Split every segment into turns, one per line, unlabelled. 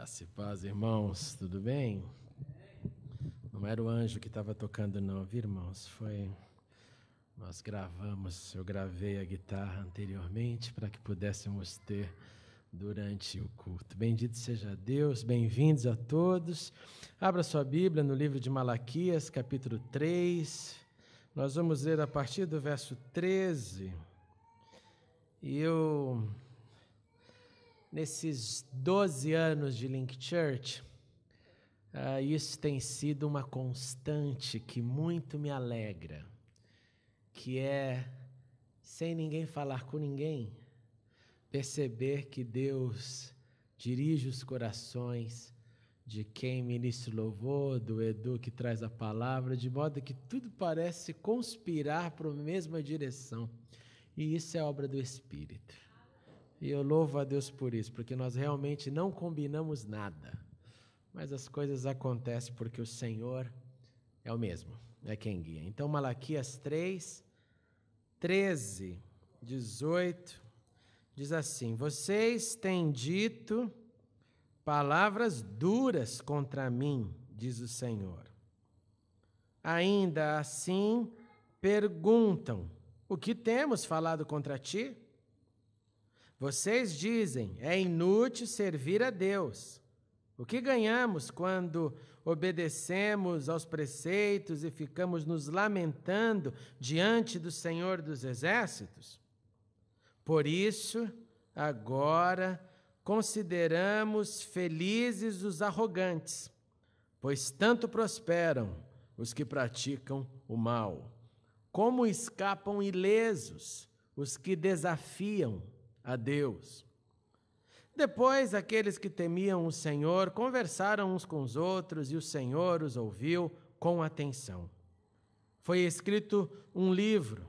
Graça e paz, irmãos, tudo bem? Não era o anjo que estava tocando não, viu, irmãos? Nós gravamos, eu gravei a guitarra anteriormente para que pudéssemos ter durante o culto. Bendito seja Deus, bem-vindos a todos. Abra sua Bíblia no livro de Malaquias, capítulo 3. Nós vamos ler a partir do verso 13. Nesses 12 anos de Link Church, isso tem sido uma constante que muito me alegra, que é, sem ninguém falar com ninguém, perceber que Deus dirige os corações de quem ministra o louvor, do Edu que traz a palavra, de modo que tudo parece conspirar para a mesma direção. E isso é obra do Espírito. E eu louvo a Deus por isso, porque nós realmente não combinamos nada. Mas as coisas acontecem porque o Senhor é o mesmo, é quem guia. Então, Malaquias 3, 13, 18, diz assim: Vocês têm dito palavras duras contra mim, diz o Senhor. Ainda assim perguntam: o que temos falado contra ti? Vocês dizem: é inútil servir a Deus. O que ganhamos quando obedecemos aos preceitos e ficamos nos lamentando diante do Senhor dos Exércitos? Por isso, agora consideramos felizes os arrogantes, pois tanto prosperam os que praticam o mal, como escapam ilesos os que desafiam a Deus. Depois, aqueles que temiam o Senhor conversaram uns com os outros e o Senhor os ouviu com atenção. Foi escrito um livro,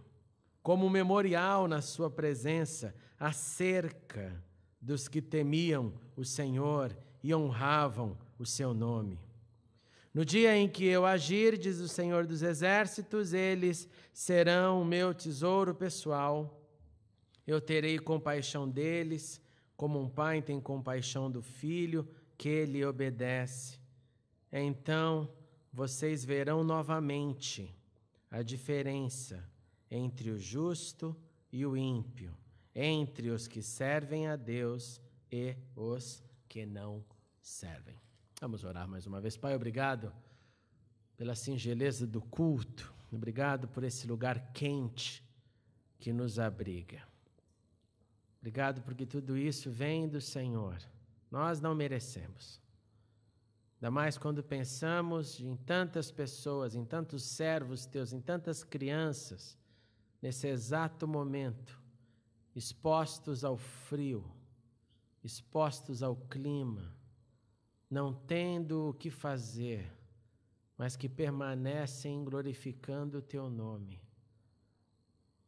como memorial na sua presença, acerca dos que temiam o Senhor e honravam o seu nome. No dia em que eu agir, diz o Senhor dos Exércitos, eles serão o meu tesouro pessoal. Eu terei compaixão deles, como um pai tem compaixão do filho que lhe obedece. Então vocês verão novamente a diferença entre o justo e o ímpio, entre os que servem a Deus e os que não servem. Vamos orar mais uma vez. Pai, obrigado pela singeleza do culto, obrigado por esse lugar quente que nos abriga. Obrigado porque tudo isso vem do Senhor. Nós não merecemos. Ainda mais quando pensamos em tantas pessoas, em tantos servos teus, em tantas crianças, nesse exato momento, expostos ao frio, expostos ao clima, não tendo o que fazer, mas que permanecem glorificando o teu nome.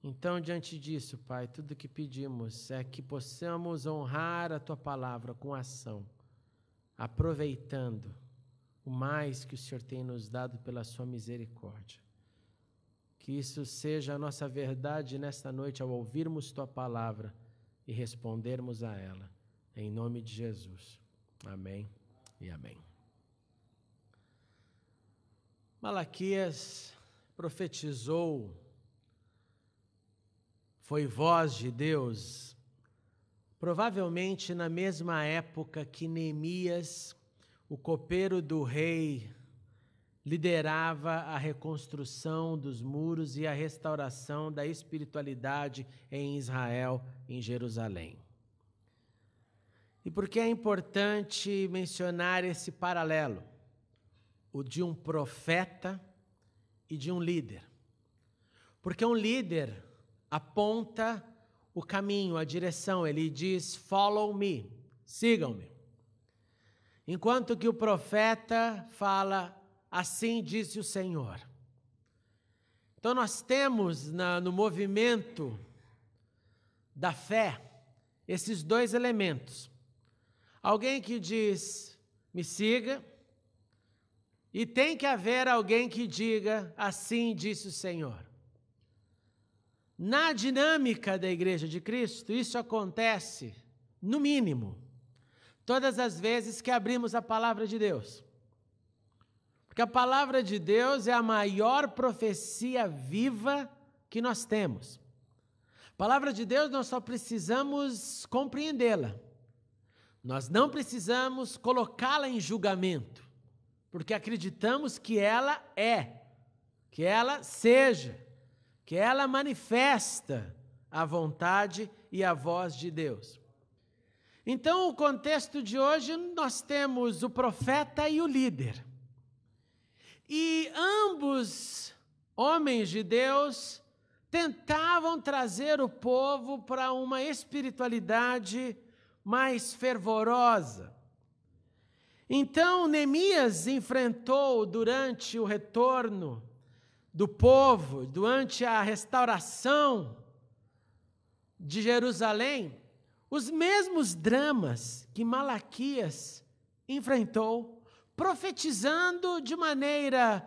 Então, diante disso, Pai, tudo que pedimos é que possamos honrar a Tua palavra com ação, aproveitando o mais que o Senhor tem nos dado pela Sua misericórdia. Que isso seja a nossa verdade nesta noite ao ouvirmos Tua palavra e respondermos a ela. Em nome de Jesus. Amém e amém. Malaquias profetizou, foi voz de Deus, provavelmente na mesma época que Neemias, o copeiro do rei, liderava a reconstrução dos muros e a restauração da espiritualidade em Israel, em Jerusalém. E por que é importante mencionar esse paralelo? O de um profeta e de um líder. Porque um líder aponta o caminho, a direção, ele diz: follow me, sigam-me. Enquanto que o profeta fala: assim disse o Senhor. Então nós temos no movimento da fé esses dois elementos. Alguém que diz: me siga, e tem que haver alguém que diga: assim disse o Senhor. Na dinâmica da Igreja de Cristo, isso acontece, no mínimo, todas as vezes que abrimos a palavra de Deus. Porque a palavra de Deus é a maior profecia viva que nós temos. A palavra de Deus, nós só precisamos compreendê-la. Nós não precisamos colocá-la em julgamento, porque acreditamos que ela é, que ela seja, que ela manifesta a vontade e a voz de Deus. Então, o contexto de hoje, nós temos o profeta e o líder. E ambos, homens de Deus, tentavam trazer o povo para uma espiritualidade mais fervorosa. Então, Neemias enfrentou, durante o retorno do povo, durante a restauração de Jerusalém, os mesmos dramas que Malaquias enfrentou, profetizando de maneira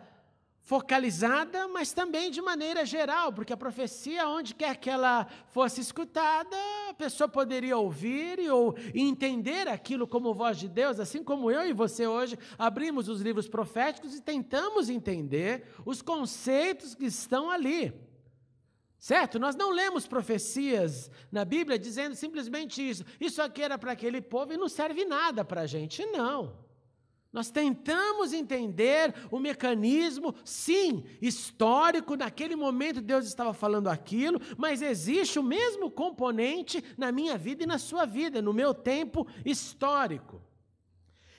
focalizada, mas também de maneira geral, porque a profecia, onde quer que ela fosse escutada, a pessoa poderia ouvir e entender aquilo como voz de Deus, assim como eu e você hoje abrimos os livros proféticos e tentamos entender os conceitos que estão ali. Certo? Nós não lemos profecias na Bíblia dizendo simplesmente isso aqui era para aquele povo e não serve nada para a gente, não. Nós tentamos entender o mecanismo, sim, histórico, naquele momento Deus estava falando aquilo, mas existe o mesmo componente na minha vida e na sua vida, no meu tempo histórico.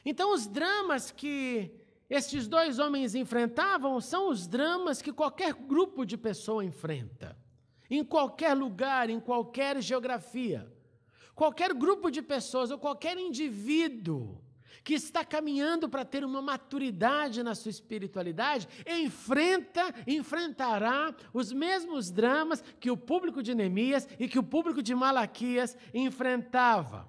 Então, os dramas que estes dois homens enfrentavam são os dramas que qualquer grupo de pessoa enfrenta, em qualquer lugar, em qualquer geografia. Qualquer grupo de pessoas ou qualquer indivíduo que está caminhando para ter uma maturidade na sua espiritualidade, enfrentará os mesmos dramas que o público de Neemias e que o público de Malaquias enfrentava.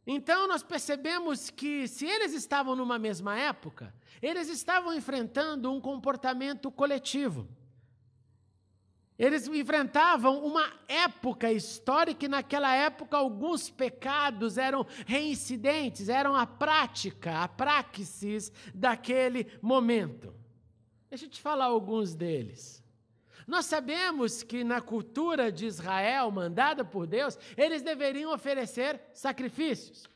Então, nós percebemos que, se eles estavam numa mesma época, eles estavam enfrentando um comportamento coletivo. Eles enfrentavam uma época histórica e naquela época alguns pecados eram reincidentes, eram a praxis daquele momento. Deixa eu te falar alguns deles. Nós sabemos que na cultura de Israel, mandada por Deus, eles deveriam oferecer sacrifícios.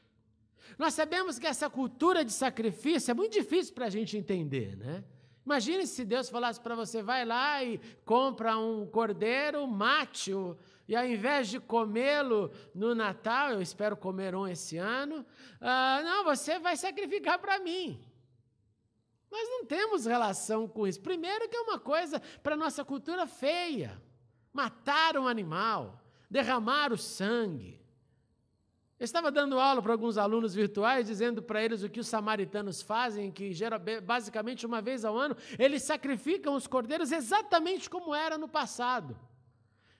Nós sabemos que essa cultura de sacrifício é muito difícil para a gente entender, né? Imagine se Deus falasse para você, vai lá e compra um cordeiro, mate-o, e ao invés de comê-lo no Natal, eu espero comer um esse ano, não, você vai sacrificar para mim. Nós não temos relação com isso. Primeiro que é uma coisa para a nossa cultura feia, matar um animal, derramar o sangue. Eu estava dando aula para alguns alunos virtuais, dizendo para eles o que os samaritanos fazem, que basicamente uma vez ao ano, eles sacrificam os cordeiros exatamente como era no passado.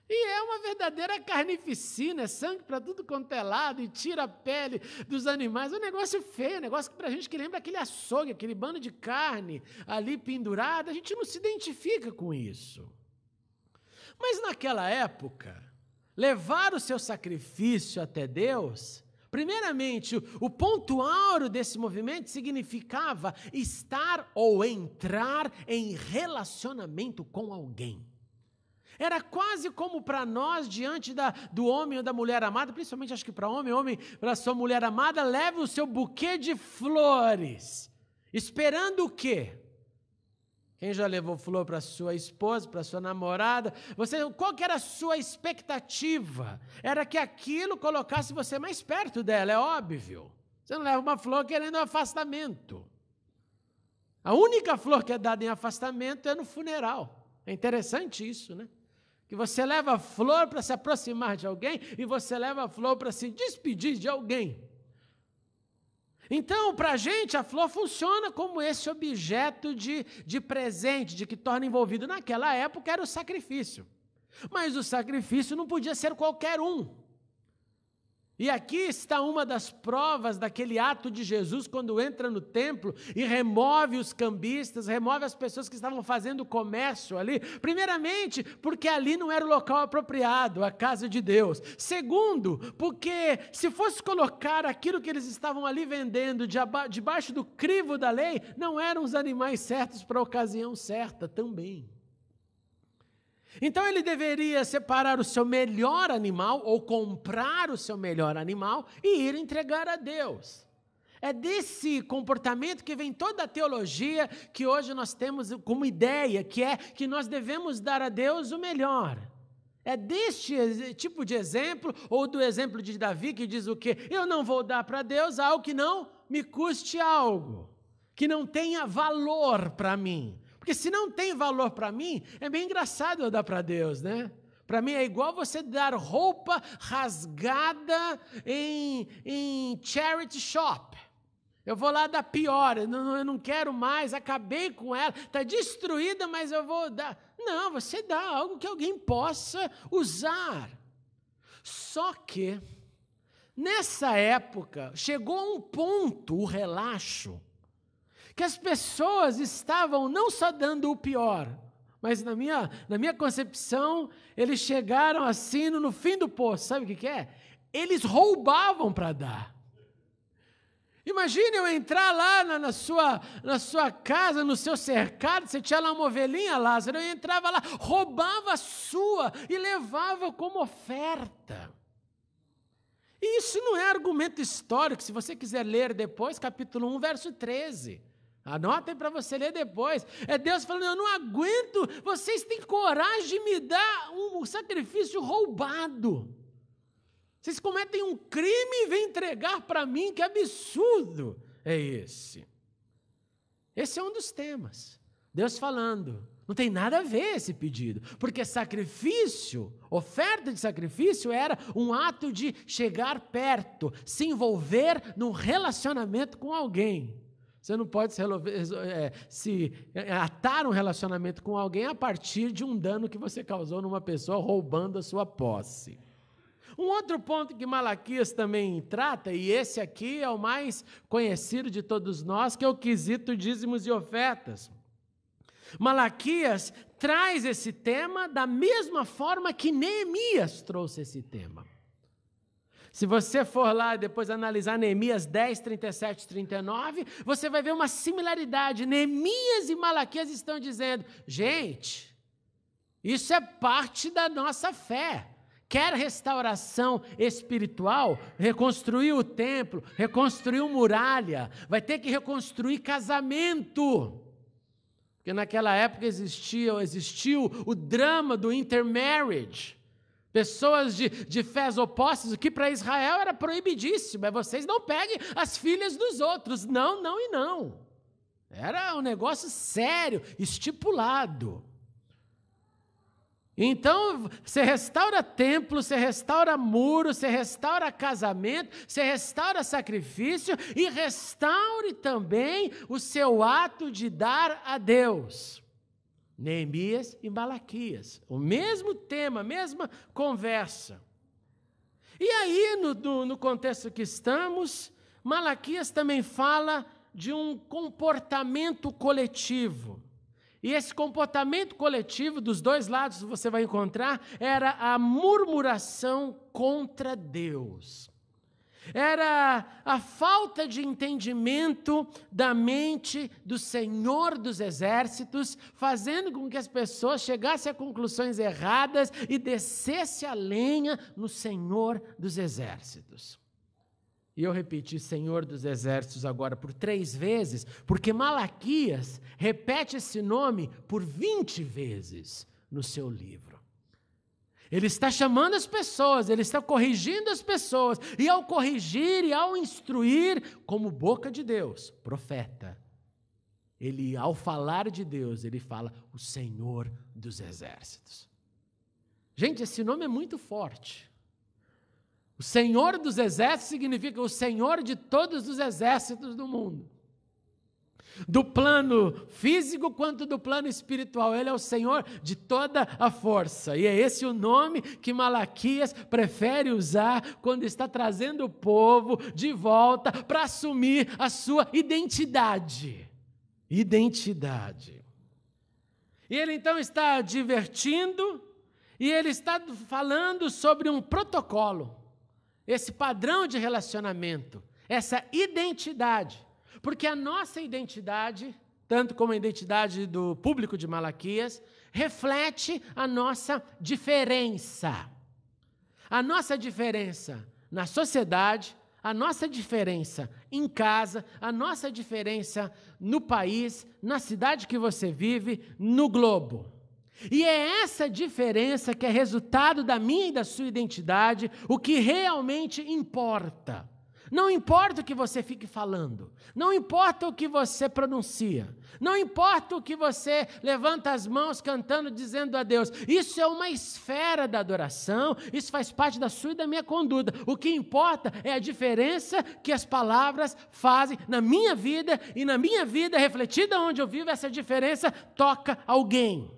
E é uma verdadeira carnificina, é sangue para tudo quanto é lado, e tira a pele dos animais. É um negócio feio, um negócio que para a gente que lembra aquele açougue, aquele bando de carne ali pendurada, a gente não se identifica com isso. Mas naquela época, levar o seu sacrifício até Deus, primeiramente, o ponto áureo desse movimento significava estar ou entrar em relacionamento com alguém. Era quase como para nós, diante do homem ou da mulher amada, principalmente acho que para homem para sua mulher amada, leve o seu buquê de flores, esperando o quê? Quem já levou flor para sua esposa, para sua namorada? Qual que era a sua expectativa? Era que aquilo colocasse você mais perto dela, é óbvio. Você não leva uma flor querendo afastamento. A única flor que é dada em afastamento é no funeral. É interessante isso, né? Que você leva a flor para se aproximar de alguém e você leva a flor para se despedir de alguém. Então, para a gente, a flor funciona como esse objeto de presente, de que torna envolvido. Naquela época era o sacrifício. Mas o sacrifício não podia ser qualquer um. E aqui está uma das provas daquele ato de Jesus quando entra no templo e remove os cambistas, remove as pessoas que estavam fazendo comércio ali. Primeiramente, porque ali não era o local apropriado, a casa de Deus. Segundo, porque se fosse colocar aquilo que eles estavam ali vendendo debaixo do crivo da lei, não eram os animais certos para a ocasião certa também. Então ele deveria separar o seu melhor animal ou comprar o seu melhor animal e ir entregar a Deus. É desse comportamento que vem toda a teologia que hoje nós temos como ideia, que é que nós devemos dar a Deus o melhor. É deste tipo de exemplo, ou do exemplo de Davi que diz o quê? Eu não vou dar para Deus algo que não me custe algo, que não tenha valor para mim. Porque se não tem valor para mim, é bem engraçado eu dar para Deus, né? Para mim é igual você dar roupa rasgada em charity shop. Eu vou lá dar pior, eu não quero mais, acabei com ela, está destruída, mas eu vou dar. Não, você dá algo que alguém possa usar. Só que, nessa época, chegou a um ponto, o relaxo, que as pessoas estavam não só dando o pior, mas na minha concepção, eles chegaram assim no fim do poço, sabe o que é? Eles roubavam para dar. Imagine eu entrar lá na sua casa, no seu cercado, você tinha lá uma ovelhinha, Lázaro, eu entrava lá, roubava a sua e levava como oferta. E isso não é argumento histórico, se você quiser ler depois, capítulo 1, verso 13. Anotem para você ler depois. É Deus falando, eu não aguento, vocês têm coragem de me dar um sacrifício roubado. Vocês cometem um crime e vêm entregar para mim, que absurdo é esse? Esse é um dos temas. Deus falando, não tem nada a ver esse pedido, porque sacrifício, oferta de sacrifício era um ato de chegar perto, se envolver num relacionamento com alguém. Você não pode se atar um relacionamento com alguém a partir de um dano que você causou numa pessoa roubando a sua posse. Um outro ponto que Malaquias também trata, e esse aqui é o mais conhecido de todos nós, que é o quesito dízimos e ofertas. Malaquias traz esse tema da mesma forma que Neemias trouxe esse tema. Se você for lá e depois analisar Neemias 10, 37 e 39, você vai ver uma similaridade. Neemias e Malaquias estão dizendo, gente, isso é parte da nossa fé. Quer restauração espiritual? Reconstruir o templo, reconstruir muralha, vai ter que reconstruir casamento. Porque naquela época existiu o drama do intermarriage. Pessoas de fés opostas, o que para Israel era proibidíssimo. Vocês não peguem as filhas dos outros. Não, não e não. Era um negócio sério, estipulado. Então, você restaura templo, você restaura muro, você restaura casamento, você restaura sacrifício e restaure também o seu ato de dar a Deus. Neemias e Malaquias, o mesmo tema, a mesma conversa. E aí, no contexto que estamos, Malaquias também fala de um comportamento coletivo. E esse comportamento coletivo, dos dois lados você vai encontrar, era a murmuração contra Deus. Era a falta de entendimento da mente do Senhor dos Exércitos, fazendo com que as pessoas chegassem a conclusões erradas e descessem a lenha no Senhor dos Exércitos. E eu repeti Senhor dos Exércitos agora por 3 vezes, porque Malaquias repete esse nome por 20 vezes no seu livro. Ele está chamando as pessoas, ele está corrigindo as pessoas, e ao corrigir e ao instruir, como boca de Deus, profeta, ele, ao falar de Deus, ele fala o Senhor dos Exércitos. Gente, esse nome é muito forte. O Senhor dos Exércitos significa o Senhor de todos os exércitos do mundo. do plano físico quanto do plano espiritual. Ele é o Senhor de toda a força. E é esse o nome que Malaquias prefere usar quando está trazendo o povo de volta para assumir a sua identidade. Identidade. E ele então está advertindo, e ele está falando sobre um protocolo, esse padrão de relacionamento, essa identidade. Porque a nossa identidade, tanto como a identidade do público de Malaquias, reflete a nossa diferença. A nossa diferença na sociedade, a nossa diferença em casa, a nossa diferença no país, na cidade que você vive, no globo. E é essa diferença que é resultado da minha e da sua identidade, o que realmente importa. Não importa o que você fique falando, não importa o que você pronuncia, não importa o que você levanta as mãos cantando, dizendo a Deus. Isso é uma esfera da adoração, isso faz parte da sua e da minha conduta. O que importa é a diferença que as palavras fazem na minha vida, e na minha vida, refletida onde eu vivo, essa diferença toca alguém.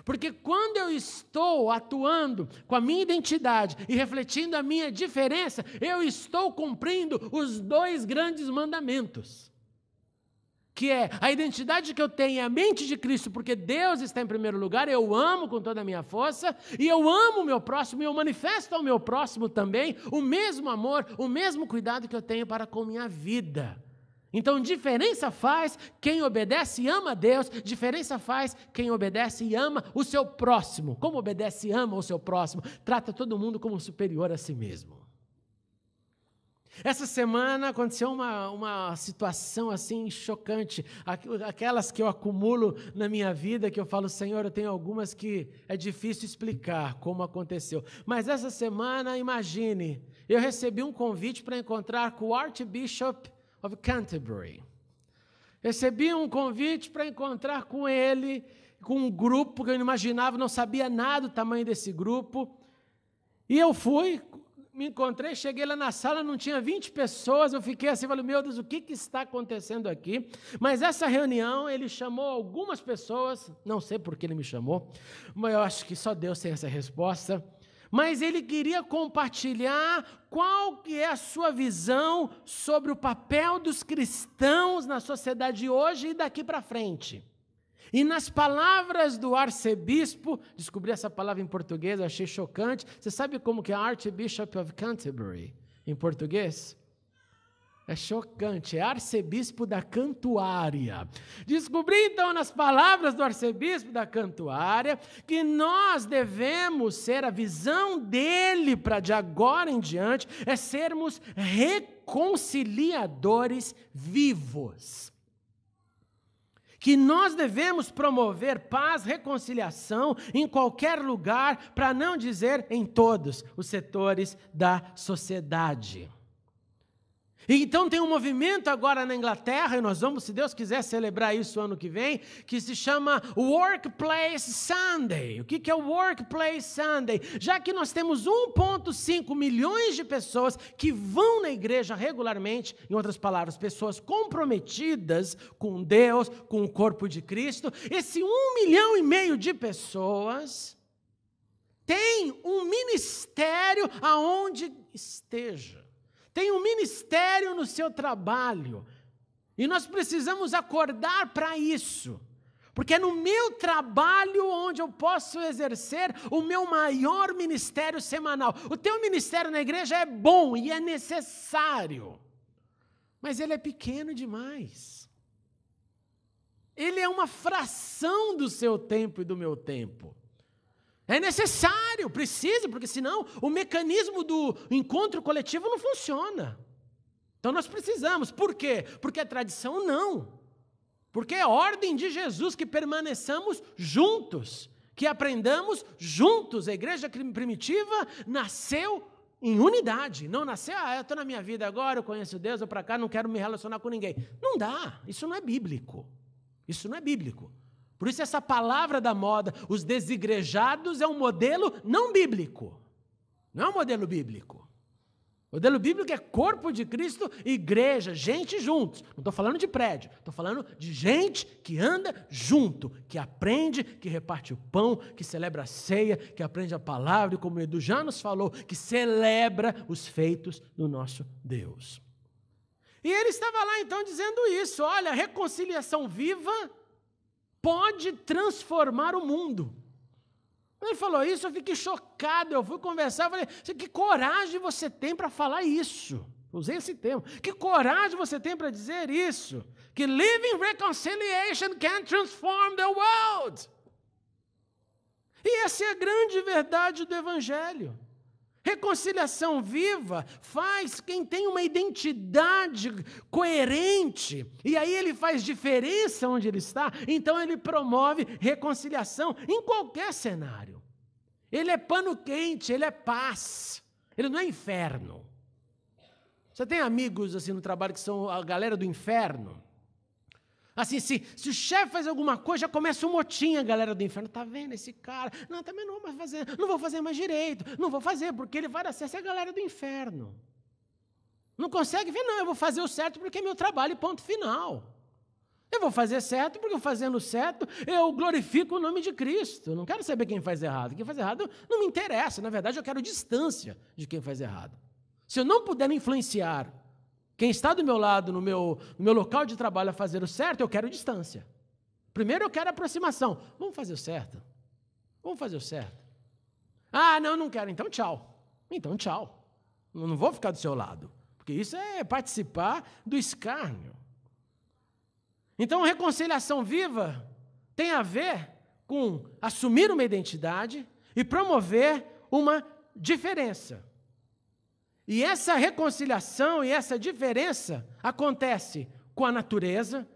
Porque quando eu estou atuando com a minha identidade e refletindo a minha diferença, eu estou cumprindo os 2 grandes mandamentos. Que é a identidade que eu tenho, é a mente de Cristo, porque Deus está em primeiro lugar, eu amo com toda a minha força, e eu amo o meu próximo, e eu manifesto ao meu próximo também o mesmo amor, o mesmo cuidado que eu tenho para com minha vida. Então, diferença faz quem obedece e ama a Deus, diferença faz quem obedece e ama o seu próximo. Como obedece e ama o seu próximo? Trata todo mundo como superior a si mesmo. Essa semana aconteceu uma situação assim chocante, aquelas que eu acumulo na minha vida, que eu falo, Senhor, eu tenho algumas que é difícil explicar como aconteceu. Mas essa semana, imagine, eu recebi um convite para encontrar com o Archbishop of Canterbury. Recebi um convite para encontrar com ele, com um grupo que eu não imaginava, não sabia nada do tamanho desse grupo. E eu fui, me encontrei, cheguei lá na sala, não tinha 20 pessoas, eu fiquei assim, falei, meu Deus, o que está acontecendo aqui? Mas essa reunião, ele chamou algumas pessoas, não sei por que ele me chamou, mas eu acho que só Deus tem essa resposta. Mas ele queria compartilhar qual que é a sua visão sobre o papel dos cristãos na sociedade hoje e daqui para frente. E nas palavras do arcebispo, descobri essa palavra em português, achei chocante. Você sabe como que é Archbishop of Canterbury em português? É chocante, é arcebispo da Cantuária. Descobri então nas palavras do arcebispo da Cantuária que nós devemos ser, a visão dele para de agora em diante, é sermos reconciliadores vivos. Que nós devemos promover paz, reconciliação em qualquer lugar, para não dizer em todos os setores da sociedade. E então tem um movimento agora na Inglaterra, e nós vamos, se Deus quiser, celebrar isso ano que vem, que se chama Workplace Sunday. O que é o Workplace Sunday? Já que nós temos 1,5 milhões de pessoas que vão na igreja regularmente, em outras palavras, pessoas comprometidas com Deus, com o corpo de Cristo, esse 1,5 milhão de pessoas tem um ministério aonde esteja. Tem um ministério no seu trabalho, e nós precisamos acordar para isso, porque é no meu trabalho onde eu posso exercer o meu maior ministério semanal. O teu ministério na igreja é bom e é necessário, mas ele é pequeno demais. Ele é uma fração do seu tempo e do meu tempo. É necessário, precisa, porque senão o mecanismo do encontro coletivo não funciona. Então nós precisamos. Por quê? Porque a tradição não. Porque é ordem de Jesus que permaneçamos juntos, que aprendamos juntos. A igreja primitiva nasceu em unidade. Não nasceu, eu estou na minha vida agora, eu conheço Deus, eu para cá, não quero me relacionar com ninguém. Não dá, isso não é bíblico. Isso não é bíblico. Por isso essa palavra da moda, os desigrejados, é um modelo não bíblico. Não é um modelo bíblico. O modelo bíblico é corpo de Cristo, igreja, gente juntos. Não estou falando de prédio, estou falando de gente que anda junto, que aprende, que reparte o pão, que celebra a ceia, que aprende a palavra, e como o Edu já nos falou, que celebra os feitos do nosso Deus. E ele estava lá então dizendo isso, olha, a reconciliação viva pode transformar o mundo. Quando ele falou isso, eu fiquei chocado, eu fui conversar, falei, que coragem você tem para falar isso? Usei esse termo. Que coragem você tem para dizer isso? Que living reconciliation can transform the world. E essa é a grande verdade do Evangelho. Reconciliação viva faz quem tem uma identidade coerente, e aí ele faz diferença onde ele está, então ele promove reconciliação em qualquer cenário. Ele é pano quente, ele é paz, ele não é inferno. Você tem amigos assim no trabalho que são a galera do inferno? Assim, se o chefe faz alguma coisa, já começa um motim, a galera do inferno. Está vendo esse cara? Não, também não vou fazer mais direito. Não vou fazer, porque ele vai dar acesso à galera do inferno. Não consegue ver? Não, eu vou fazer o certo porque é meu trabalho e ponto final. Eu vou fazer certo porque fazendo certo, eu glorifico o nome de Cristo. Eu não quero saber quem faz errado. Quem faz errado não me interessa. Na verdade, eu quero distância de quem faz errado. Se eu não puder influenciar quem está do meu lado, no meu local de trabalho a fazer o certo, eu quero distância. Primeiro eu quero aproximação. Vamos fazer o certo. Vamos fazer o certo. Ah, não quero. Então tchau. Então tchau. Eu não vou ficar do seu lado. Porque isso é participar do escárnio. Então, reconciliação viva tem a ver com assumir uma identidade e promover uma diferença. E essa reconciliação e essa diferença acontece com a natureza,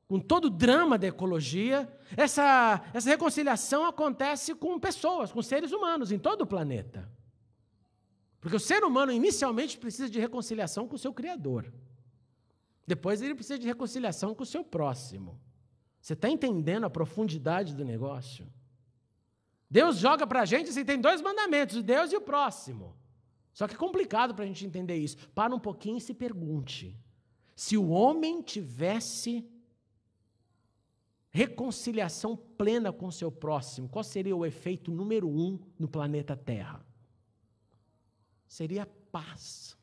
com todo o drama da ecologia. Essa reconciliação acontece com pessoas, com seres humanos em todo o planeta. Porque o ser humano inicialmente precisa de reconciliação com o seu Criador. Depois ele precisa de reconciliação com o seu próximo. Você está entendendo a profundidade do negócio? Deus joga para a gente assim, tem 2 mandamentos, o Deus e o próximo. Só que é complicado para a gente entender isso. Para um pouquinho e se pergunte, se o homem tivesse reconciliação plena com o seu próximo, qual seria o efeito número 1 no planeta Terra? Seria paz,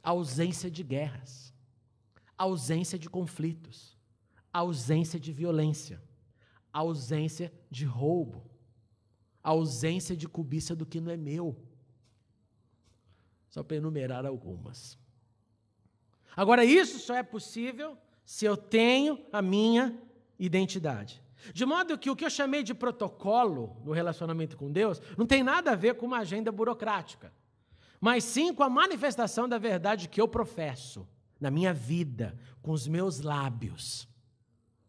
ausência de guerras, ausência de conflitos, ausência de violência, ausência de roubo, ausência de cobiça do que não é meu. Só para enumerar algumas. Agora, isso só é possível se eu tenho a minha identidade. De modo que o que eu chamei de protocolo no relacionamento com Deus não tem nada a ver com uma agenda burocrática, mas sim com a manifestação da verdade que eu professo na minha vida, com os meus lábios,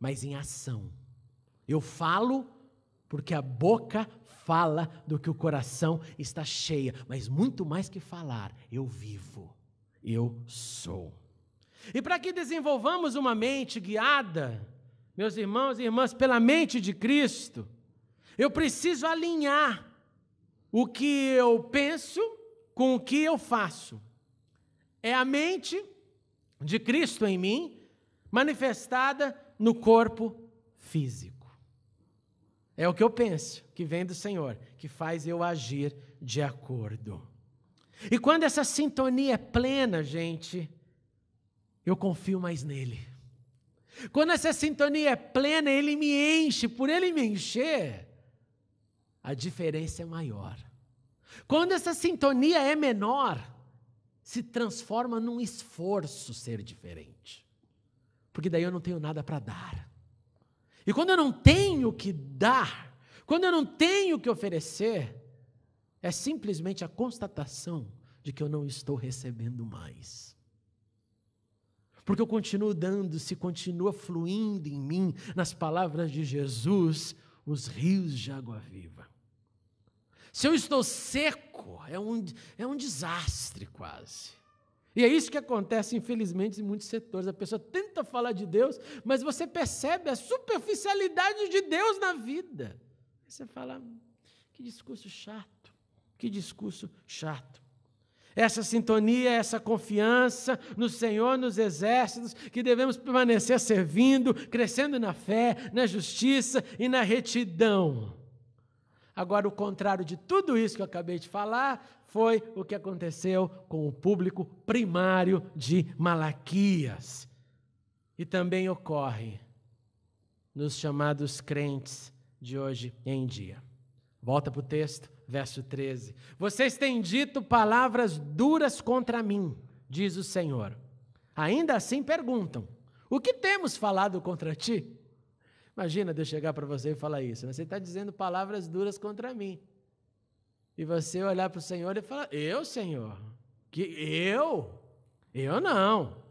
mas em ação. Eu falo porque a boca fala do que o coração está cheio, mas muito mais que falar, eu vivo, eu sou. E para que desenvolvamos uma mente guiada, meus irmãos e irmãs, pela mente de Cristo, eu preciso alinhar o que eu penso com o que eu faço. É a mente de Cristo em mim, manifestada no corpo físico. É o que eu penso, que vem do Senhor, que faz eu agir de acordo. E quando essa sintonia é plena, gente, eu confio mais nele. Quando essa sintonia é plena, ele me enche. Por ele me encher, a diferença é maior. Quando essa sintonia é menor, se transforma num esforço ser diferente. Porque daí eu não tenho nada para dar. E quando eu não tenho o que dar, quando eu não tenho o que oferecer, é simplesmente a constatação de que eu não estou recebendo mais. Porque eu continuo dando, se continua fluindo em mim, nas palavras de Jesus, os rios de água viva. Se eu estou seco, é um desastre quase. E é isso que acontece, infelizmente, em muitos setores. A pessoa tenta falar de Deus, mas você percebe a superficialidade de Deus na vida. Aí você fala, que discurso chato, que discurso chato. essa sintonia, essa confiança no Senhor, nos exércitos, que devemos permanecer servindo, crescendo na fé, na justiça e na retidão. Agora, o contrário de tudo isso que eu acabei de falar foi o que aconteceu com o público primário de Malaquias. E também ocorre nos chamados crentes de hoje em dia. Volta para o texto, verso 13. Vocês têm dito palavras duras contra mim, diz o Senhor. Ainda assim perguntam, o que temos falado contra ti? Imagina Deus chegar para você e falar isso. Você está dizendo palavras duras contra mim. E você olhar para o Senhor e falar, eu, Senhor? Que eu? Eu não.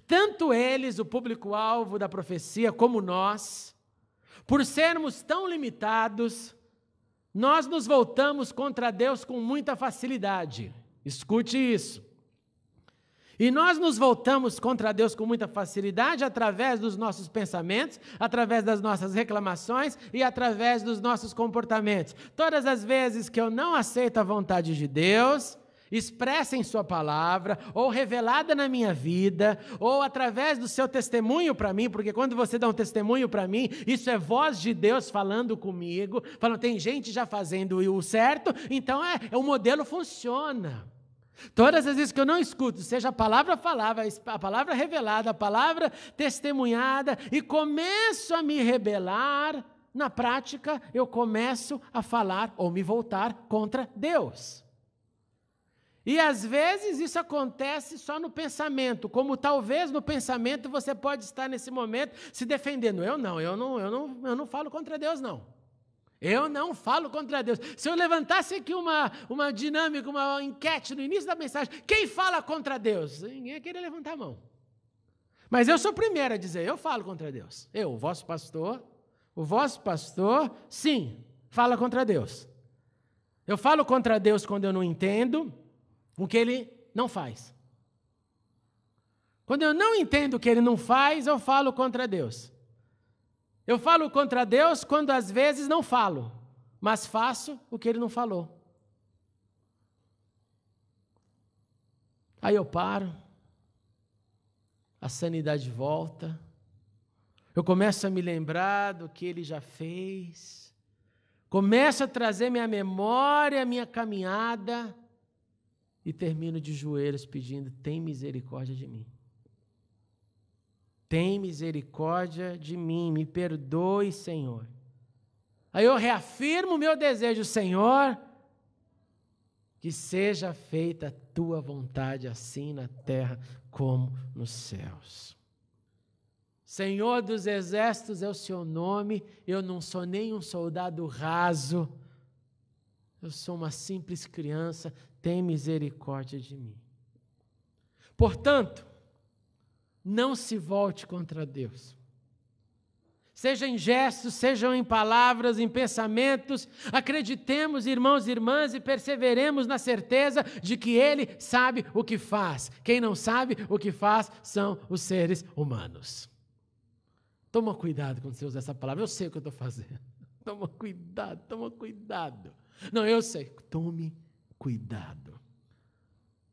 Tanto eles, o público-alvo da profecia, como nós, por sermos tão limitados, nós nos voltamos contra Deus com muita facilidade. Escute isso. E nós nos voltamos contra Deus com muita facilidade através dos nossos pensamentos, através das nossas reclamações e através dos nossos comportamentos. Todas as vezes que eu não aceito a vontade de Deus, expressa em sua palavra, ou revelada na minha vida, ou através do seu testemunho para mim, porque quando você dá um testemunho para mim, isso é voz de Deus falando comigo, falando, tem gente já fazendo o certo, então o modelo funciona. Todas as vezes que eu não escuto, seja a palavra falada, a palavra revelada, a palavra testemunhada, e começo a me rebelar, na prática eu começo a falar ou me voltar contra Deus. E às vezes isso acontece só no pensamento, como talvez no pensamento você pode estar nesse momento se defendendo. Eu não falo contra Deus, não. Eu não falo contra Deus. Se eu levantasse aqui uma dinâmica, uma enquete no início da mensagem, quem fala contra Deus? Ninguém ia querer levantar a mão. Mas eu sou o primeiro a dizer, eu falo contra Deus. O vosso pastor, sim, fala contra Deus. Eu falo contra Deus quando eu não entendo o que Ele não faz. Quando eu não entendo o que Ele não faz, eu falo contra Deus. Eu falo contra Deus quando às vezes não falo, mas faço o que Ele não falou. Aí eu paro, a sanidade volta, eu começo a me lembrar do que Ele já fez, começo a trazer minha memória, minha caminhada, e termino de joelhos pedindo, tem misericórdia de mim. Tem misericórdia de mim, me perdoe, Senhor. Aí eu reafirmo o meu desejo, Senhor, que seja feita a tua vontade, assim na terra como nos céus. Senhor dos exércitos é o seu nome, eu não sou nem um soldado raso, eu sou uma simples criança, tem misericórdia de mim. Portanto, não se volte contra Deus. Seja em gestos, sejam em palavras, em pensamentos, acreditemos, irmãos e irmãs, e perseveremos na certeza de que Ele sabe o que faz. Quem não sabe o que faz são os seres humanos. Toma cuidado quando você usa essa palavra, eu sei o que eu estou fazendo. Toma cuidado. Não, eu sei, tome cuidado.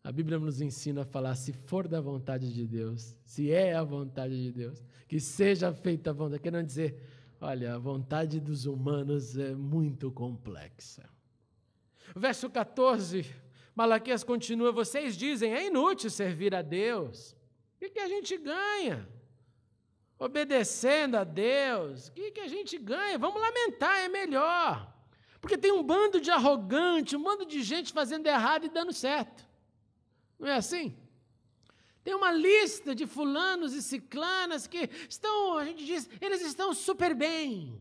A Bíblia nos ensina a falar, se for da vontade de Deus, se é a vontade de Deus, que seja feita a vontade. Querendo dizer, olha, a vontade dos humanos é muito complexa. Verso 14, Malaquias continua, vocês dizem, é inútil servir a Deus. O que a gente ganha? Obedecendo a Deus, o que a gente ganha? Vamos lamentar, é melhor. Porque tem um bando de arrogante, um bando de gente fazendo errado e dando certo. Não é assim? Tem uma lista de fulanos e ciclanas que estão, a gente diz, eles estão super bem,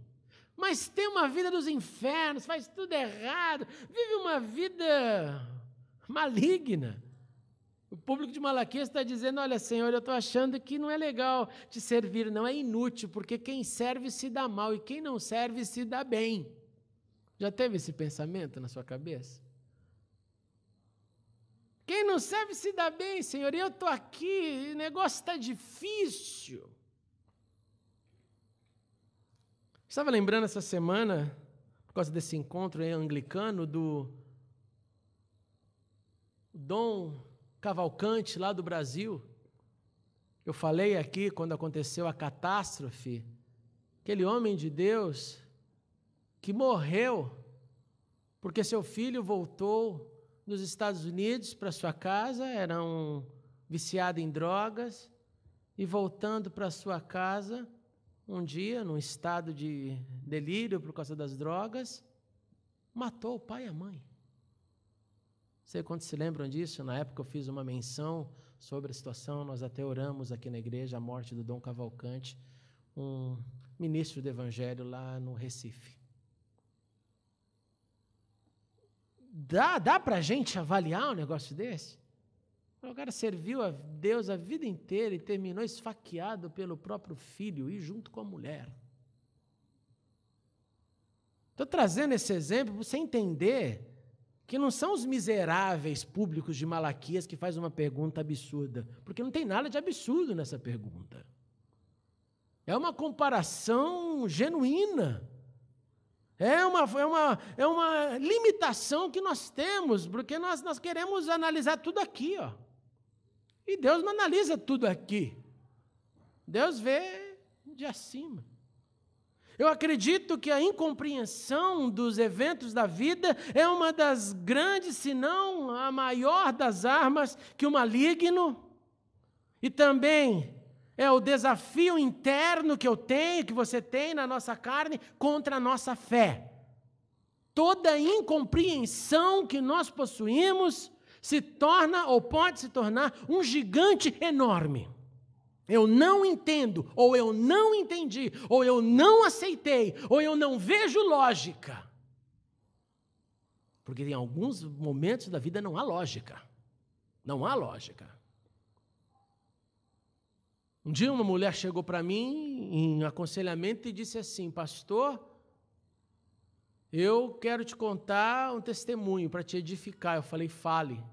mas tem uma vida dos infernos, faz tudo errado, vive uma vida maligna. O público de Malaquias está dizendo, olha, Senhor, eu estou achando que não é legal te servir, não é inútil, porque quem serve se dá mal e quem não serve se dá bem. Já teve esse pensamento na sua cabeça? Quem não serve se dá bem, Senhor, e eu estou aqui, o negócio está difícil. Estava lembrando essa semana, por causa desse encontro anglicano, Dom Cavalcante, lá do Brasil. Eu falei aqui, quando aconteceu a catástrofe, aquele homem de Deus que morreu porque seu filho voltou dos Estados Unidos para sua casa, era um viciado em drogas, e voltando para sua casa, um dia, num estado de delírio por causa das drogas, matou o pai e a mãe. Não sei quantos se lembram disso. Na época eu fiz uma menção sobre a situação, nós até oramos aqui na igreja, a morte do Dom Cavalcante, um ministro do Evangelho lá no Recife. Dá para a gente avaliar um negócio desse? O cara serviu a Deus a vida inteira e terminou esfaqueado pelo próprio filho e junto com a mulher. Estou trazendo esse exemplo para você entender que não são os miseráveis públicos de Malaquias que faz uma pergunta absurda, porque não tem nada de absurdo nessa pergunta. É uma comparação genuína. É uma limitação que nós temos, porque nós queremos analisar tudo aqui, ó. E Deus não analisa tudo aqui. Deus vê de acima. Eu acredito que a incompreensão dos eventos da vida é uma das grandes, se não a maior das armas que o maligno, e também é o desafio interno que eu tenho, que você tem na nossa carne, contra a nossa fé. Toda incompreensão que nós possuímos se torna ou pode se tornar um gigante enorme. Eu não entendo, ou eu não entendi, ou eu não aceitei, ou eu não vejo lógica. Porque em alguns momentos da vida não há lógica. Não há lógica. Um dia uma mulher chegou para mim em aconselhamento e disse assim: pastor, eu quero te contar um testemunho para te edificar. Eu falei: fale.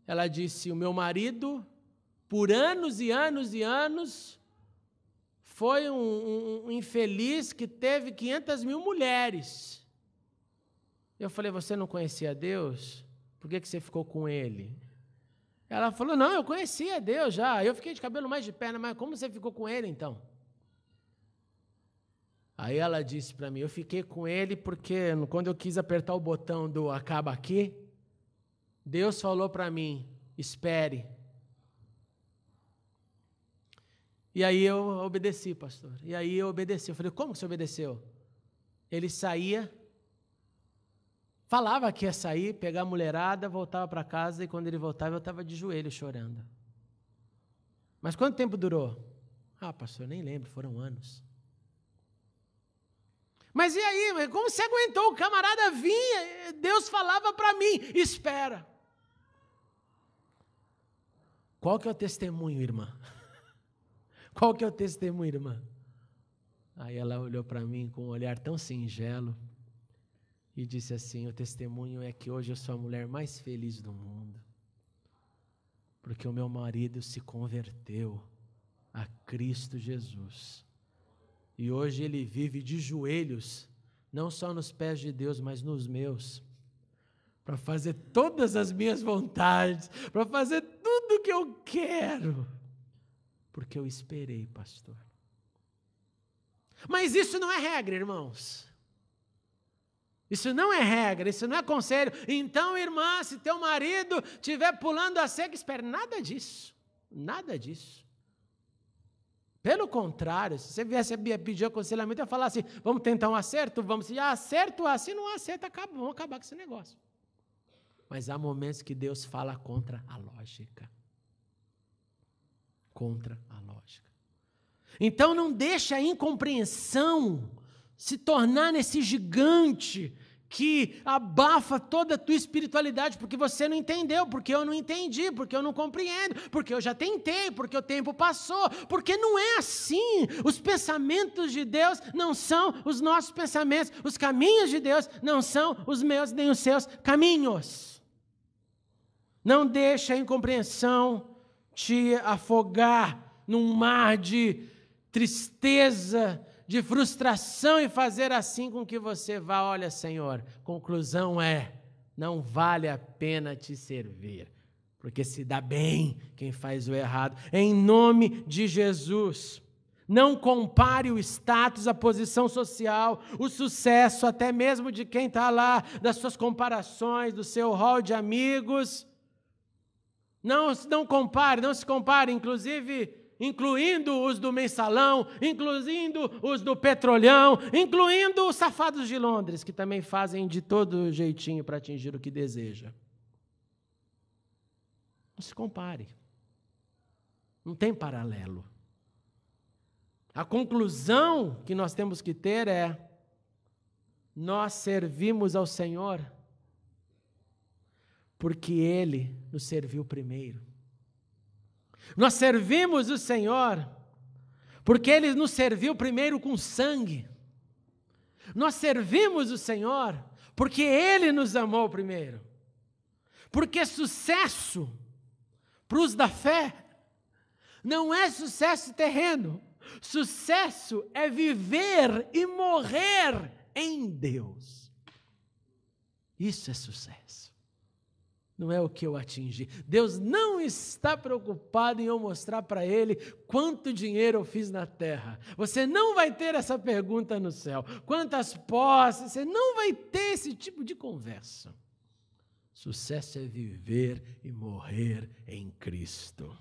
Ela disse: o meu marido, por anos e anos e anos, foi um infeliz que teve 500 mil mulheres. Eu falei: você não conhecia Deus? Por que você ficou com ele? Ela falou: não, eu conhecia Deus já, eu fiquei de cabelo mais de perna, mas como você ficou com ele então? Aí ela disse para mim: eu fiquei com ele porque quando eu quis apertar o botão do acaba aqui, Deus falou para mim: espere. E aí eu obedeci, pastor. E aí eu obedeci. Eu falei: como que você obedeceu? Ele saía, falava que ia sair, pegar a mulherada, voltava para casa, e quando ele voltava eu estava de joelho chorando. Mas quanto tempo durou? Ah, pastor, nem lembro, foram anos. Mas e aí, como você aguentou? O camarada vinha, Deus falava para mim: espera. Qual que é o testemunho, irmã? Qual que é o testemunho, irmã? Aí ela olhou para mim com um olhar tão singelo e disse assim: o testemunho é que hoje eu sou a mulher mais feliz do mundo, porque o meu marido se converteu a Cristo Jesus. E hoje ele vive de joelhos, não só nos pés de Deus, mas nos meus, para fazer todas as minhas vontades, para fazer tudo o que eu quero, porque eu esperei, pastor. Mas isso não é regra, irmãos. Isso não é regra, isso não é conselho. Então, irmã, se teu marido estiver pulando a cerca, espere. Nada disso, nada disso. Pelo contrário, se você viesse pedir aconselhamento, eu ia falar assim: vamos tentar um acerto? Vamos, se acerto, se não acerta, vamos acabar com esse negócio. Mas há momentos que Deus fala contra a lógica. Contra a lógica. Então não deixa a incompreensão se tornar nesse gigante que abafa toda a tua espiritualidade, porque você não entendeu, porque eu não entendi, porque eu não compreendo, porque eu já tentei, porque o tempo passou, porque não é assim. Os pensamentos de Deus não são os nossos pensamentos, os caminhos de Deus não são os meus nem os seus caminhos. Não deixa a incompreensão te afogar num mar de tristeza, de frustração, e fazer assim com que você vá: olha, Senhor, conclusão é, não vale a pena te servir, porque se dá bem quem faz o errado. Em nome de Jesus, não compare o status, a posição social, o sucesso, até mesmo de quem está lá, das suas comparações, do seu hall de amigos. Não se compare, incluindo os do mensalão, incluindo os do petrolhão, incluindo os safados de Londres, que também fazem de todo jeitinho para atingir o que deseja. Não se compare. Não tem paralelo. A conclusão que nós temos que ter é: nós servimos ao Senhor porque Ele nos serviu primeiro. Nós servimos o Senhor porque Ele nos serviu primeiro com sangue. Nós servimos o Senhor porque Ele nos amou primeiro. Porque sucesso para os da fé não é sucesso terreno. Sucesso é viver e morrer em Deus. Isso é sucesso. Não é o que eu atingi. Deus não está preocupado em eu mostrar para Ele quanto dinheiro eu fiz na terra. Você não vai ter essa pergunta no céu. Quantas posses, você não vai ter esse tipo de conversa. Sucesso é viver e morrer em Cristo.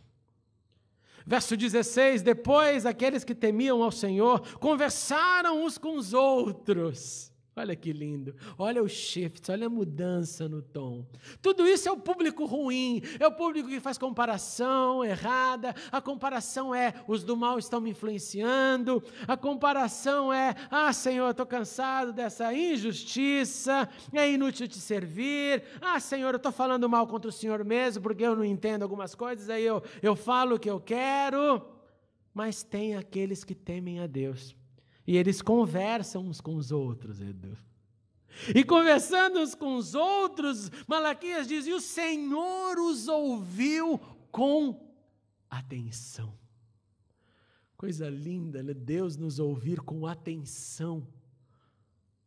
Verso 16, depois aqueles que temiam ao Senhor conversaram uns com os outros. Olha que lindo, olha o shift, olha a mudança no tom. Tudo isso é o público ruim, é o público que faz comparação errada. A comparação é: os do mal estão me influenciando. A comparação é: Senhor, eu estou cansado dessa injustiça, é inútil te servir. Senhor, eu estou falando mal contra o Senhor mesmo, porque eu não entendo algumas coisas, aí eu falo o que eu quero. Mas tem aqueles que temem a Deus. E eles conversam uns com os outros, Edu. E conversando uns com os outros, Malaquias diz: e o Senhor os ouviu com atenção. Coisa linda, né? Deus nos ouvir com atenção.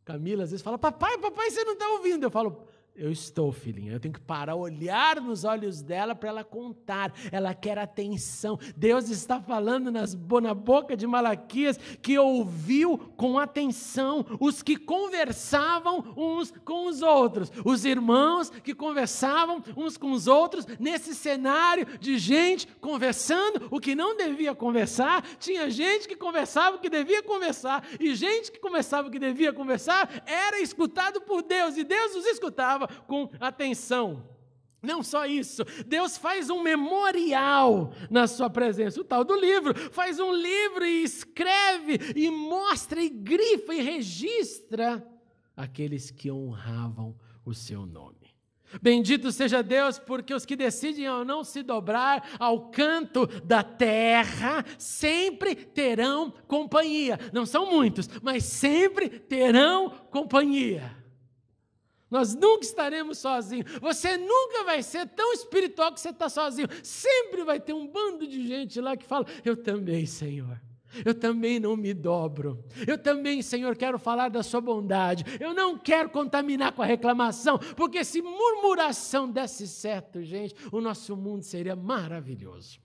Camila às vezes fala: papai, você não está ouvindo. Eu falo: eu estou, filhinha. Eu tenho que parar, olhar nos olhos dela para ela contar. Ela quer atenção. Deus está falando na boca de Malaquias que ouviu com atenção os que conversavam uns com os outros. Os irmãos que conversavam uns com os outros nesse cenário de gente conversando o que não devia conversar. Tinha gente que conversava o que devia conversar. E gente que conversava o que devia conversar era escutado por Deus. E Deus os escutava com atenção. Não só isso, Deus faz um memorial na sua presença, o tal do livro, faz um livro e escreve e mostra e grifa e registra aqueles que honravam o seu nome. Bendito seja Deus, porque os que decidem ao não se dobrar ao canto da terra sempre terão companhia. Não são muitos, mas sempre terão companhia. Nós nunca estaremos sozinhos. Você nunca vai ser tão espiritual que você está sozinho. Sempre vai ter um bando de gente lá que fala: eu também, Senhor. Eu também não me dobro. Eu também, Senhor, quero falar da sua bondade. Eu não quero contaminar com a reclamação, porque se murmuração desse certo, gente, o nosso mundo seria maravilhoso.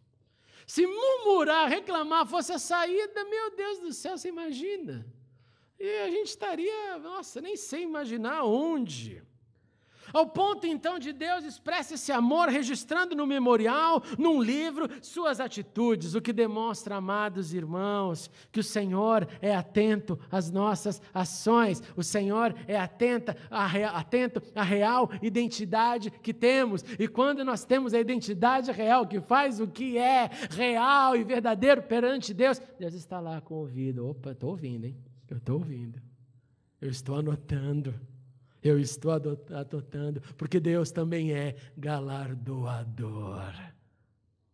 Se murmurar, reclamar fosse a saída, meu Deus do céu, você imagina? E a gente estaria, nem sei imaginar onde. Ao ponto, então, de Deus expressa esse amor registrando no memorial, num livro, suas atitudes, o que demonstra, amados irmãos, que o Senhor é atento às nossas ações, o Senhor é atento à real identidade que temos. E quando nós temos a identidade real, que faz o que é real e verdadeiro perante Deus, Deus está lá com o ouvido. Opa, estou ouvindo, hein? Eu estou ouvindo, eu estou anotando, eu estou adotando, porque Deus também é galardoador.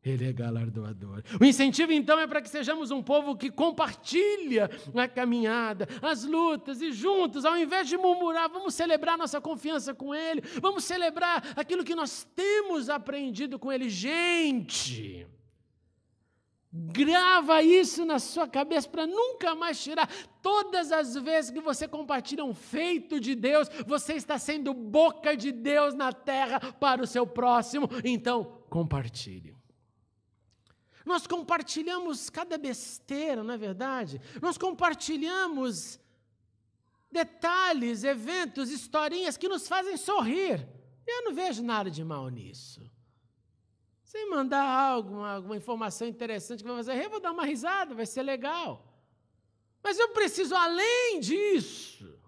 Ele é galardoador. O incentivo, então, é para que sejamos um povo que compartilha a caminhada, as lutas, e juntos, ao invés de murmurar, vamos celebrar nossa confiança com Ele, vamos celebrar aquilo que nós temos aprendido com Ele. Gente, Grava isso na sua cabeça para nunca mais tirar. Todas as vezes que você compartilha um feito de Deus, você está sendo boca de Deus na terra para o seu próximo. Então, compartilhe. Nós compartilhamos cada besteira, não é verdade? Nós compartilhamos detalhes, eventos, historinhas que nos fazem sorrir. Eu não vejo nada de mal nisso. Sem mandar alguma informação interessante que vai fazer, eu vou dar uma risada, vai ser legal. Mas eu preciso, além disso,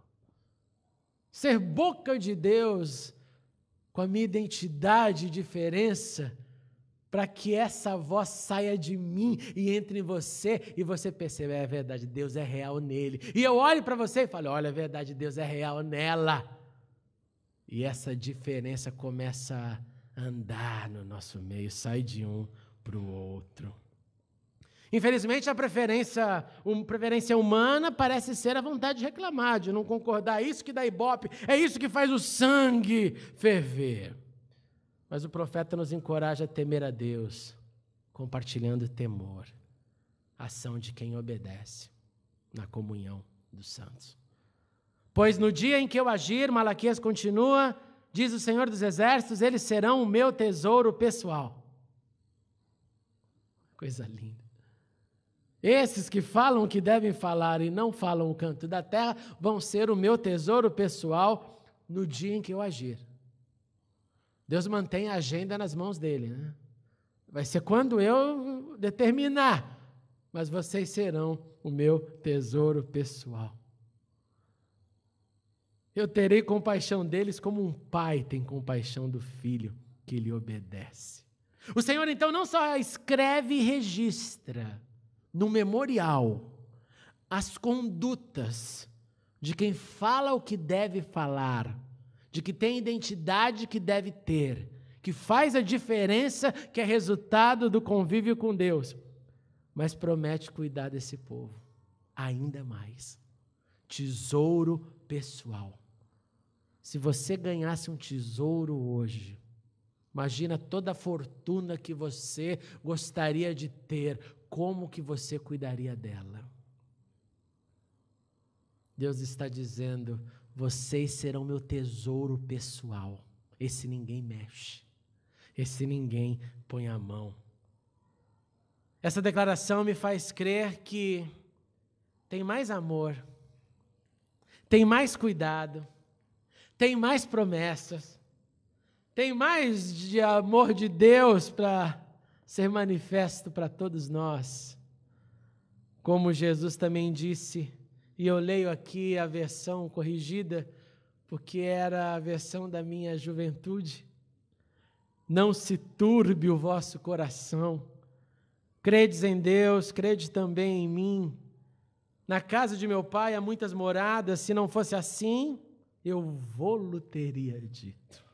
ser boca de Deus com a minha identidade e diferença, para que essa voz saia de mim e entre em você, e você perceba, é verdade, Deus é real nele. E eu olho para você e falo, olha, é verdade, Deus é real nela. E essa diferença começa a andar no nosso meio, sai de um para o outro. Infelizmente, a preferência humana parece ser a vontade de reclamar, de não concordar. É isso que dá ibope, é isso que faz o sangue ferver. Mas o profeta nos encoraja a temer a Deus, compartilhando temor, ação de quem obedece na comunhão dos santos. Pois no dia em que eu agir, Malaquias continua, diz o Senhor dos Exércitos, eles serão o meu tesouro pessoal. Coisa linda. Esses que falam o que devem falar e não falam o canto da terra, vão ser o meu tesouro pessoal no dia em que eu agir. Deus mantém a agenda nas mãos dele, né? Vai ser quando eu determinar, mas vocês serão o meu tesouro pessoal. Eu terei compaixão deles como um pai tem compaixão do filho que lhe obedece. O Senhor, então, não só escreve e registra no memorial as condutas de quem fala o que deve falar, de que tem identidade que deve ter, que faz a diferença, que é resultado do convívio com Deus, mas promete cuidar desse povo ainda mais. Tesouro pessoal. Se você ganhasse um tesouro hoje, imagina toda a fortuna que você gostaria de ter, como que você cuidaria dela? Deus está dizendo, vocês serão meu tesouro pessoal. Esse ninguém mexe, esse ninguém põe a mão. Essa declaração me faz crer que tem mais amor, tem mais cuidado, tem mais promessas, tem mais de amor de Deus para ser manifesto para todos nós. Como Jesus também disse, e eu leio aqui a versão corrigida, porque era a versão da minha juventude. Não se turbe o vosso coração. Credes em Deus, crede também em mim. Na casa de meu pai há muitas moradas, se não fosse assim, eu vou-lo teria dito.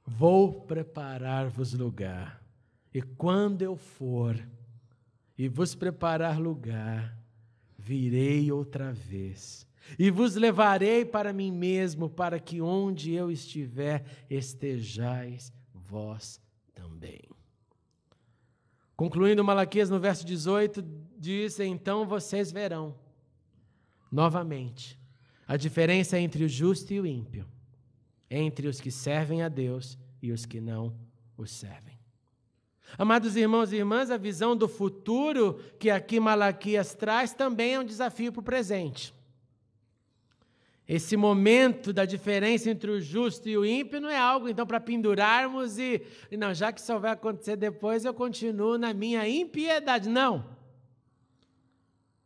Vou preparar-vos lugar, e quando eu for e vos preparar lugar, virei outra vez, e vos levarei para mim mesmo, para que onde eu estiver, estejais vós também. Concluindo Malaquias no verso 18, diz, então vocês verão, novamente, a diferença entre o justo e o ímpio, entre os que servem a Deus e os que não o servem. Amados irmãos e irmãs, a visão do futuro que aqui Malaquias traz também é um desafio para o presente. Esse momento da diferença entre o justo e o ímpio não é algo, então, para pendurarmos e não, já que isso vai acontecer depois, eu continuo na minha impiedade. Não.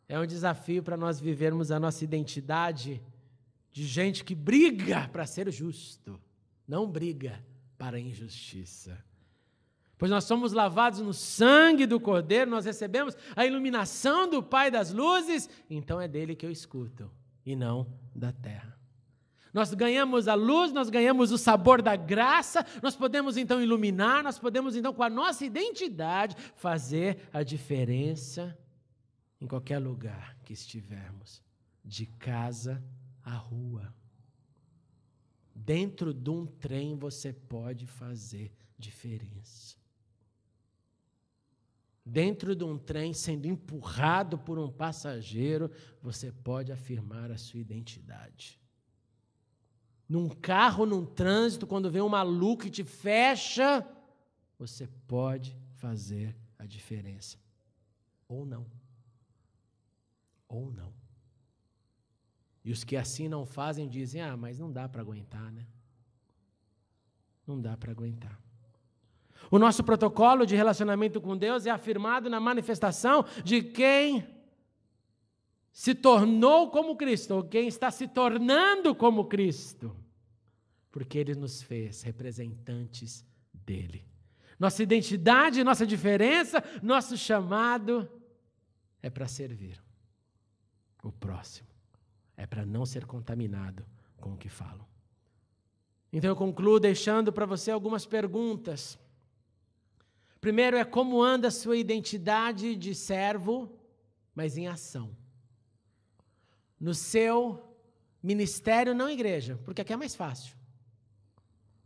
É um desafio para nós vivermos a nossa identidade de gente que briga para ser justo, não briga para a injustiça. Pois nós somos lavados no sangue do Cordeiro, nós recebemos a iluminação do Pai das luzes, então é dele que eu escuto, e não da terra. Nós ganhamos a luz, nós ganhamos o sabor da graça, nós podemos então iluminar, nós podemos então com a nossa identidade fazer a diferença em qualquer lugar que estivermos, de casa à rua. Dentro de um trem você pode fazer diferença. dentro de um trem, sendo empurrado por um passageiro, você pode afirmar a sua identidade. Num carro, num trânsito, quando vem um maluco e te fecha, você pode fazer a diferença. Ou não. Ou não. E os que assim não fazem dizem, mas não dá para aguentar, né? Não dá para aguentar. O nosso protocolo de relacionamento com Deus é afirmado na manifestação de quem se tornou como Cristo, ou quem está se tornando como Cristo, porque Ele nos fez representantes dEle. Nossa identidade, nossa diferença, nosso chamado é para servir o próximo, é para não ser contaminado com o que falam. Então eu concluo deixando para você algumas perguntas. Primeiro é como anda a sua identidade de servo, mas em ação. No seu ministério, não igreja, porque aqui é mais fácil.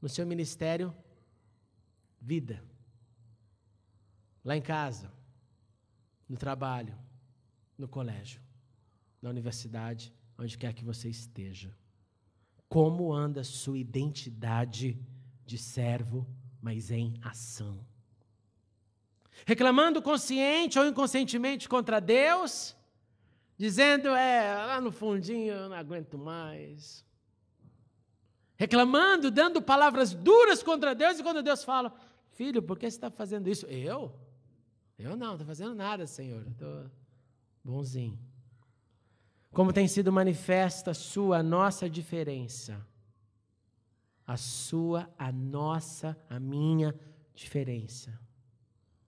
No seu ministério, vida. Lá em casa, no trabalho, no colégio, na universidade, onde quer que você esteja. Como anda a sua identidade de servo, mas em ação? Reclamando consciente ou inconscientemente contra Deus, dizendo, lá no fundinho eu não aguento mais. Reclamando, dando palavras duras contra Deus, e quando Deus fala, filho, por que você está fazendo isso? Eu não estou fazendo nada, Senhor, estou bonzinho. Como tem sido manifesta a nossa diferença? A minha diferença.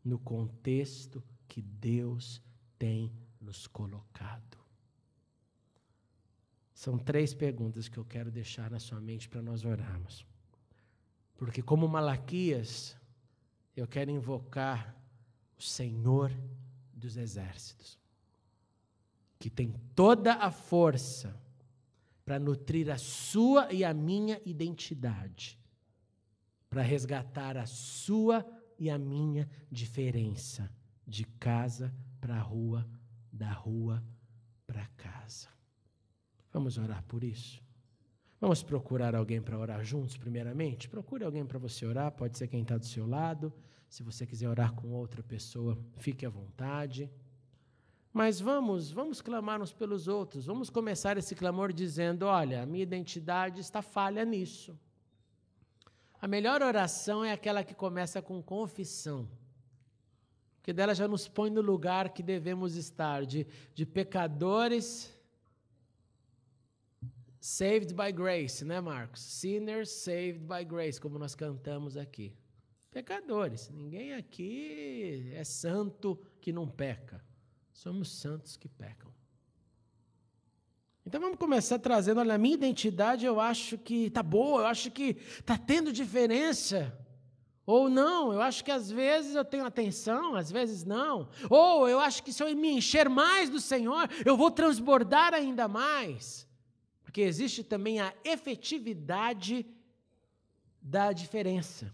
No contexto que Deus tem nos colocado. São 3 perguntas que eu quero deixar na sua mente para nós orarmos. Porque como Malaquias, eu quero invocar o Senhor dos Exércitos, que tem toda a força para nutrir a sua e a minha identidade, para resgatar a sua e a minha diferença, de casa para a rua, da rua para casa. Vamos orar por isso? Vamos procurar alguém para orar juntos, primeiramente? Procure alguém para você orar, pode ser quem está do seu lado. Se você quiser orar com outra pessoa, fique à vontade. Mas vamos clamar uns pelos outros. Vamos começar esse clamor dizendo, olha, a minha identidade está falha nisso. A melhor oração é aquela que começa com confissão, porque dela já nos põe no lugar que devemos estar, de pecadores saved by grace, né, Marcos? Sinners saved by grace, como nós cantamos aqui. Pecadores, ninguém aqui é santo que não peca, somos santos que pecam. Então vamos começar trazendo, olha, a minha identidade eu acho que está boa, eu acho que está tendo diferença. Ou não, eu acho que às vezes eu tenho atenção, às vezes não. Ou eu acho que se eu me encher mais do Senhor, eu vou transbordar ainda mais. Porque existe também a efetividade da diferença.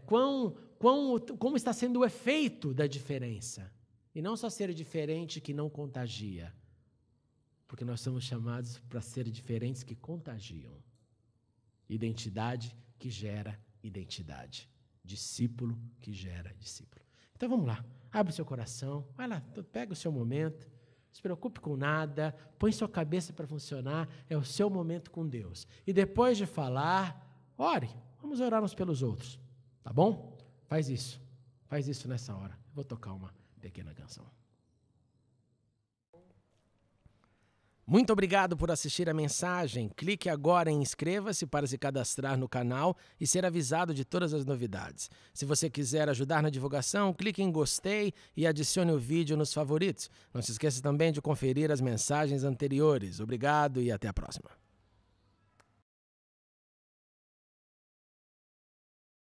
Como está sendo o efeito da diferença. E não só ser diferente que não contagia. Porque nós somos chamados para ser diferentes que contagiam. Identidade que gera identidade. Discípulo que gera discípulo. Então vamos lá, abre o seu coração, vai lá, pega o seu momento, não se preocupe com nada, põe sua cabeça para funcionar, é o seu momento com Deus. E depois de falar, ore, vamos orar uns pelos outros, tá bom? Faz isso nessa hora. Eu vou tocar uma pequena canção. Muito obrigado por assistir a mensagem. Clique agora em inscreva-se para se cadastrar no canal e ser avisado de todas as novidades. Se você quiser ajudar na divulgação, clique em gostei e adicione o vídeo nos favoritos. Não se esqueça também de conferir as mensagens anteriores. Obrigado e até a próxima.